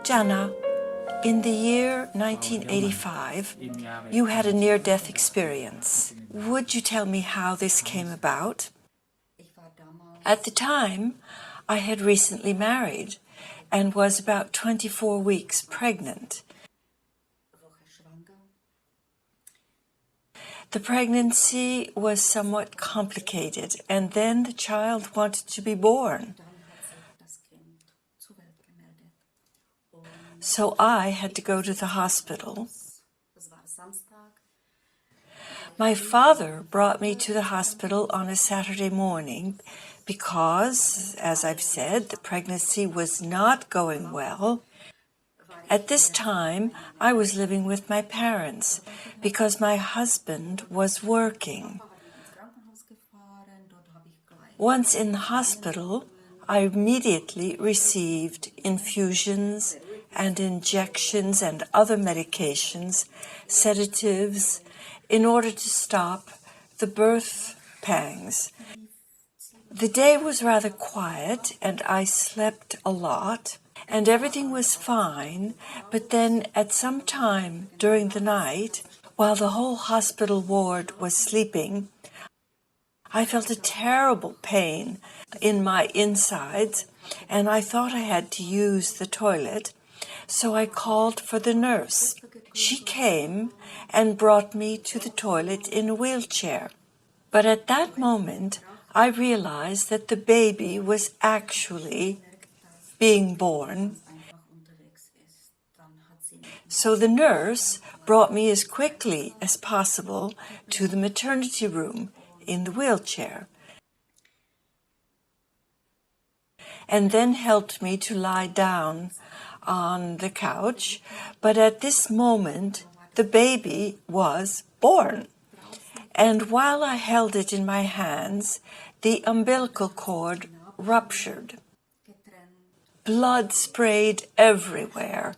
Jana, in the year 1985, you had a near-death experience. Would you tell me how this came about? At the time, I had recently married and was about 24 weeks pregnant. The pregnancy was somewhat complicated, and then the child wanted to be born. So I had to go to the hospital. My father brought me to the hospital on a Saturday morning because, as I've said, the pregnancy was not going well. At this time, I was living with my parents because my husband was working. Once in the hospital, I immediately received infusions and injections and other medications, sedatives, in order to stop the birth pangs. The day was rather quiet and I slept a lot and everything was fine, but then at some time during the night, while the whole hospital ward was sleeping, I felt a terrible pain in my insides and I thought I had to use the toilet, so I called for the nurse. She came and brought me to the toilet in a wheelchair. But at that moment, I realized that the baby was actually being born. So the nurse brought me as quickly as possible to the maternity room in the wheelchair, and then helped me to lie down on the couch. But at this moment, the baby was born. And while I held it in my hands, the umbilical cord ruptured. Blood sprayed everywhere.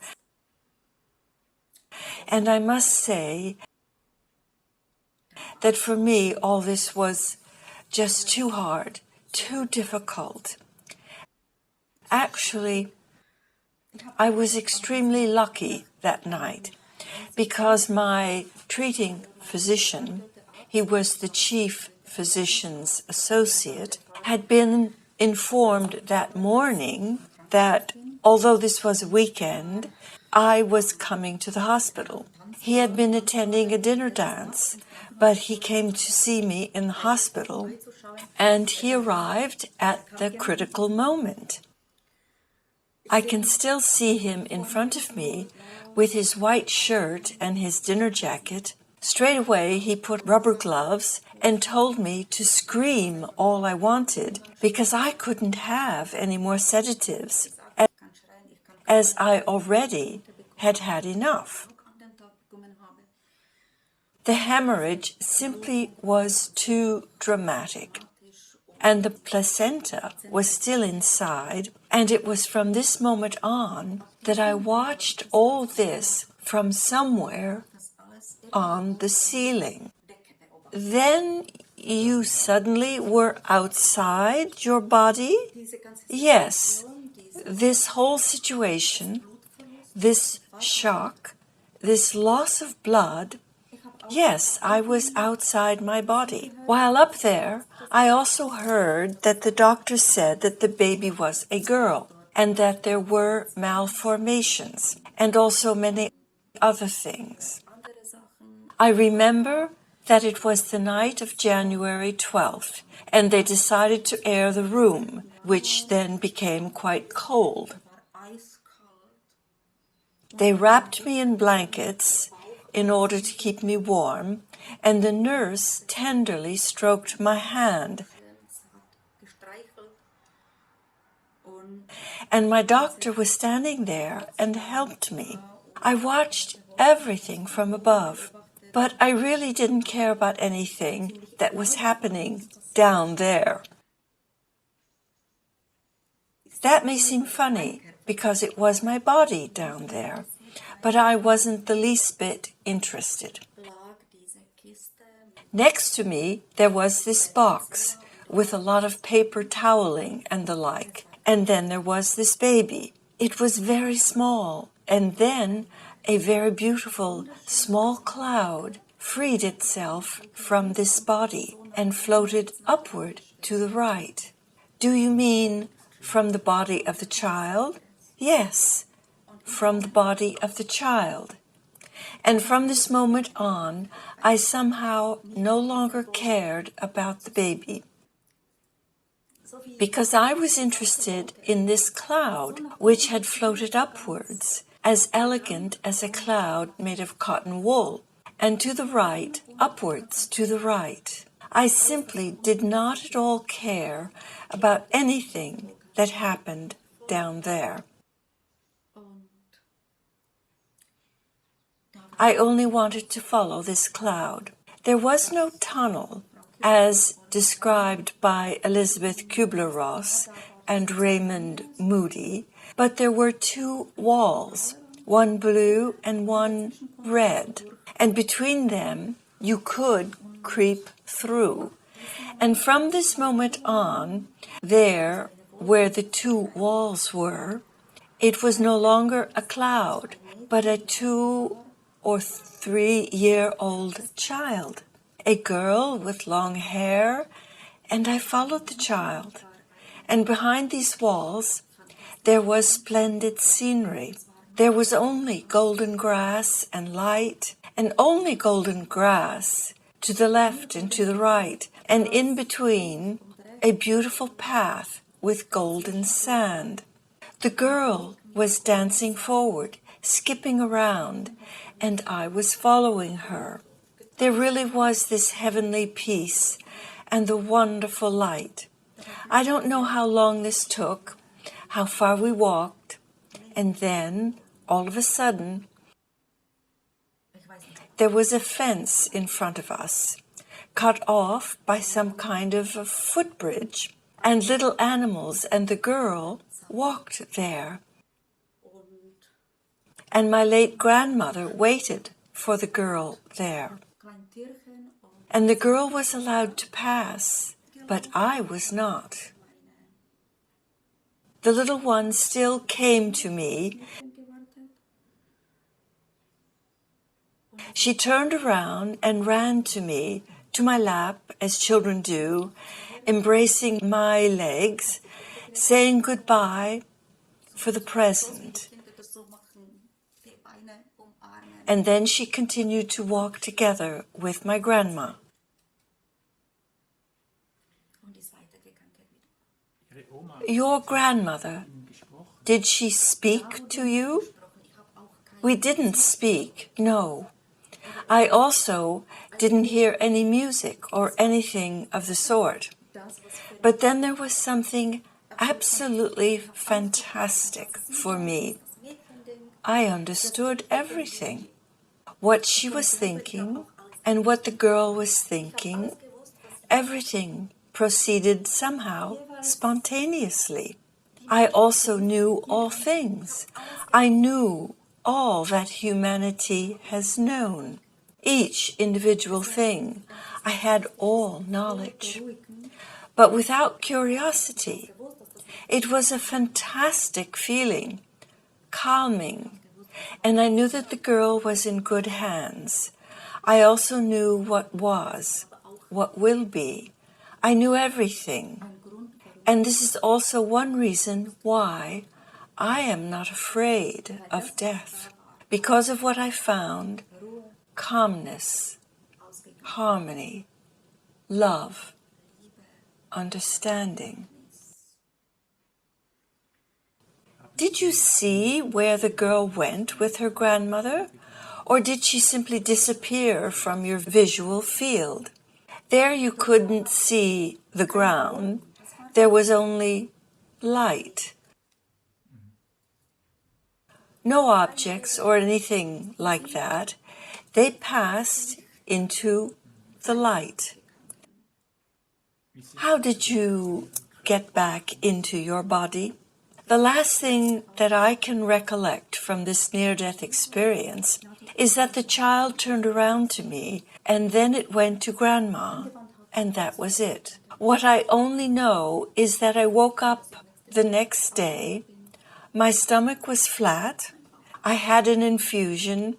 And I must say that for me, all this was just too hard, too difficult. Actually, I was extremely lucky that night because my treating physician, he was the chief physician's associate, had been informed that morning that although this was a weekend, I was coming to the hospital. He had been attending a dinner dance, but he came to see me in the hospital, and he arrived at the critical moment. I can still see him in front of me with his white shirt and his dinner jacket. Straight away, he put rubber gloves and told me to scream all I wanted because I couldn't have any more sedatives, as I already had had enough. The hemorrhage simply was too dramatic, and the placenta was still inside, and it was from this moment on that I watched all this from somewhere on the ceiling. Then you suddenly were outside your body? Yes, this whole situation, this shock, this loss of blood, yes, I was outside my body. While up there, I also heard that the doctor said that the baby was a girl and that there were malformations and also many other things. I remember that it was the night of January 12th, and they decided to air the room, which then became quite cold. They wrapped me in blankets in order to keep me warm, and the nurse tenderly stroked my hand. And my doctor was standing there and helped me. I watched everything from above, but I really didn't care about anything that was happening down there. That may seem funny because it was my body down there, but I wasn't the least bit interested. Next to me, there was this box with a lot of paper toweling and the like, and then there was this baby. It was very small, and then a very beautiful small cloud freed itself from this body and floated upward to the right. Do you mean from the body of the child? Yes, from the body of the child. And from this moment on, I somehow no longer cared about the baby, because I was interested in this cloud which had floated upwards, as elegant as a cloud made of cotton wool, and to the right, upwards to the right. I simply did not at all care about anything that happened down there. I only wanted to follow this cloud. There was no tunnel, as described by Elizabeth Kubler-Ross and Raymond Moody, but there were two walls, one blue and one red, and between them you could creep through. And from this moment on, there, where the two walls were, it was no longer a cloud, but a 2 or 3 year old child, a girl with long hair, and I followed the child. And behind these walls, there was splendid scenery. There was only golden grass and light, and only golden grass to the left and to the right, and in between, a beautiful path with golden sand. The girl was dancing forward, skipping around, and I was following her. There really was this heavenly peace and the wonderful light. I don't know how long this took, how far we walked, and then, all of a sudden, there was a fence in front of us, cut off by some kind of a footbridge, and little animals and the girl walked there. And my late grandmother waited for the girl there. And the girl was allowed to pass, but I was not. The little one still came to me. She turned around and ran to me, to my lap, as children do, embracing my legs, saying goodbye for the present. And then she continued to walk together with my grandma. Your grandmother, did she speak to you? We didn't speak, no. I also didn't hear any music or anything of the sort. But then there was something absolutely fantastic for me. I understood everything. What she was thinking and what the girl was thinking, everything proceeded somehow spontaneously. I also knew all things. I knew all that humanity has known. Each individual thing. I had all knowledge. But without curiosity. It was a fantastic feeling, calming. And I knew that the girl was in good hands. I also knew what was, what will be. I knew everything. And this is also one reason why I am not afraid of death. Because of what I found, calmness, harmony, love, understanding. Did you see where the girl went with her grandmother? Or did she simply disappear from your visual field? There you couldn't see the ground. There was only light. No objects or anything like that. They passed into the light. How did you get back into your body? The last thing that I can recollect from this near-death experience is that the child turned around to me and then it went to Grandma, and that was it. What I only know is that I woke up the next day. My stomach was flat. I had an infusion,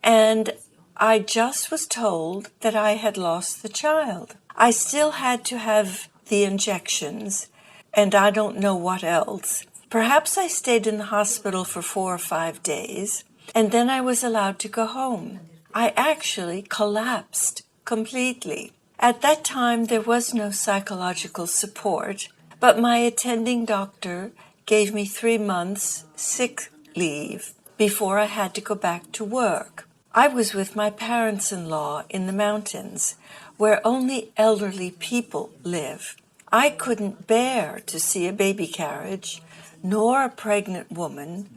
and I just was told that I had lost the child. I still had to have the injections, and I don't know what else. Perhaps I stayed in the hospital for 4 or 5 days, and then I was allowed to go home. I actually collapsed completely. At that time, there was no psychological support, but my attending doctor gave me 3 months sick leave before I had to go back to work. I was with my parents-in-law in the mountains, where only elderly people live. I couldn't bear to see a baby carriage, nor a pregnant woman,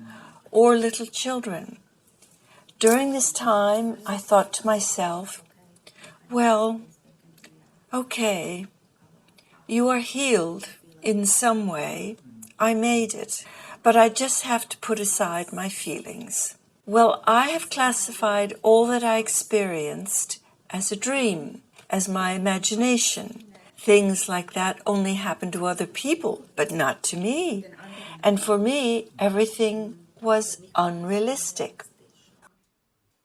or little children. During this time, I thought to myself, well, okay, you are healed in some way. I made it, but I just have to put aside my feelings. Well, I have classified all that I experienced as a dream, as my imagination. Things like that only happen to other people, but not to me. And for me, everything was unrealistic.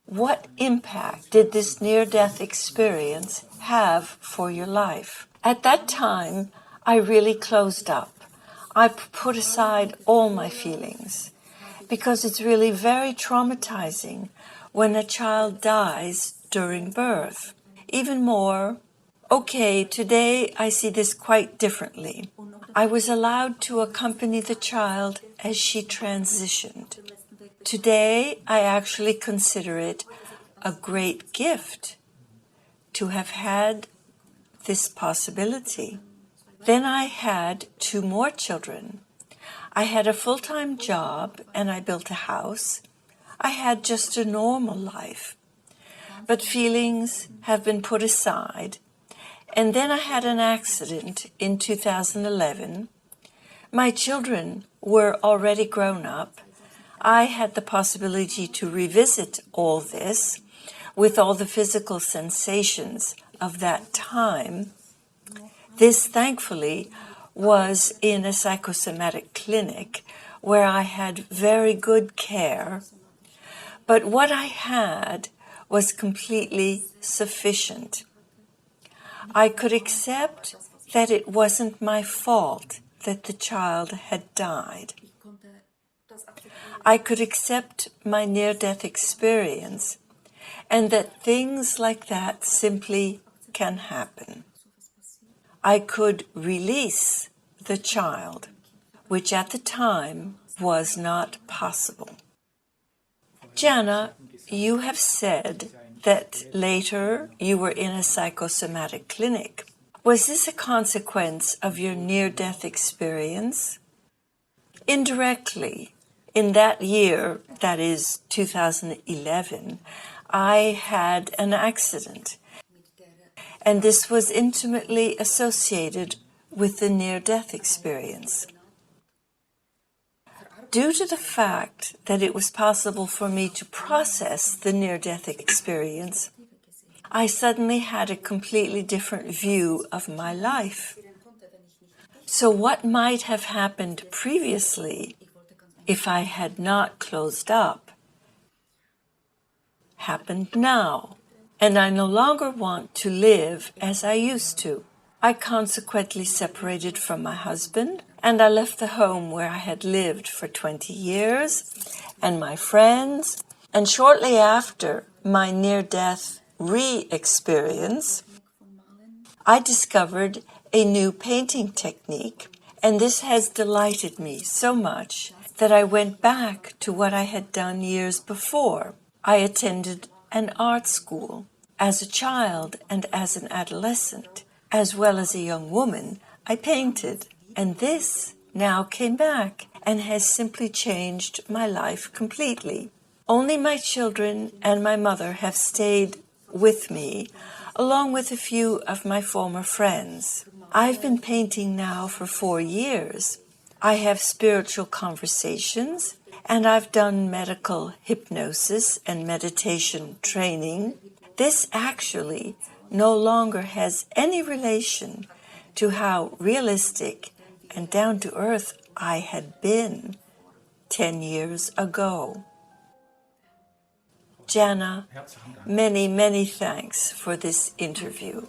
What impact did this near-death experience have for your life? At that time, I really closed up. I put aside all my feelings, because it's really very traumatizing when a child dies during birth. Even more, okay, today I see this quite differently. I was allowed to accompany the child as she transitioned. Today, I actually consider it a great gift to have had this possibility. Then I had 2 more children. I had a full-time job and I built a house. I had just a normal life. But feelings have been put aside. And then I had an accident in 2011. My children were already grown up. I had the possibility to revisit all this with all the physical sensations of that time. This, thankfully, was in a psychosomatic clinic where I had very good care. But what I had was completely sufficient. I could accept that it wasn't my fault that the child had died. I could accept my near-death experience and that things like that simply can happen. I could release the child, which at the time was not possible. Jana, you have said that later you were in a psychosomatic clinic. Was this a consequence of your near-death experience? Indirectly, in that year, that is 2011, I had an accident, and this was intimately associated with the near-death experience. Due to the fact that it was possible for me to process the near-death experience, I suddenly had a completely different view of my life. So what might have happened previously if I had not closed up happened now, and I no longer want to live as I used to. I consequently separated from my husband, and I left the home where I had lived for 20 years, and my friends, and shortly after my near-death re-experience, I discovered a new painting technique, and this has delighted me so much that I went back to what I had done years before. I attended an art school. As a child and as an adolescent, as well as a young woman, I painted, and this now came back and has simply changed my life completely. Only my children and my mother have stayed with me, along with a few of my former friends. I've been painting now for 4 years. I have spiritual conversations, and I've done medical hypnosis and meditation training. This actually no longer has any relation to how realistic and down-to-earth I had been 10 years ago. Jana, many, many thanks for this interview.